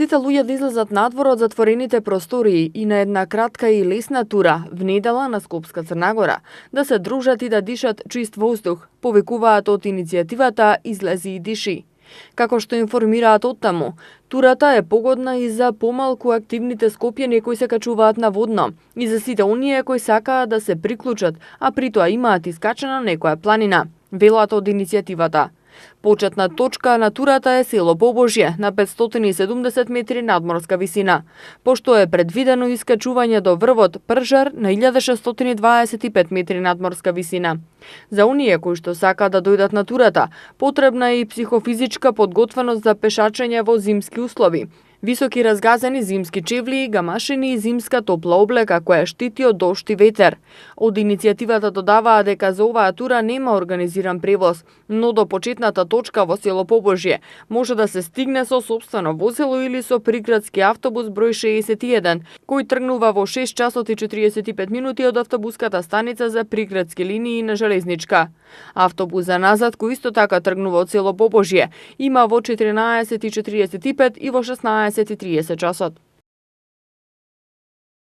Сите луѓе да излезат надвор од затворените простории и на една кратка и лесна тура внедела на Скопска Црна Гора, да се дружат и да дишат чист воздух, повикуваат од иницијативата Излези и диши. Како што информираат оттаму, турата е погодна и за помалку активните скопјани кои се качуваат на водно и за сите оние кои сакаат да се приклучат, а при тоа имаат искачена некоја планина, велат од иницијативата. Почетна точка на турата е село Побожје на 570 метри надморска висина, пошто е предвидено искачување до врвот Пржар на 1625 метри надморска висина. За оние кои што сакаат да дојдат на турата, потребна е и психофизичка подготвеност за пешачење во зимски услови. Високи разгазени зимски чевли, гамашини и зимска топла облека која штити од дожд и ветер. Од иницијативата додаваа дека за оваа тура нема организиран превоз, но до почетната точка во село Побожје може да се стигне со сопствено возило или со приградски автобус број 61, кој тргнува во 6 часот и 45 минути од автобуската станица за приградски линии на железничка. Автобус за назад, кој исто така тргнува од село Побожје, има во 14:45 и во 16:30 часот.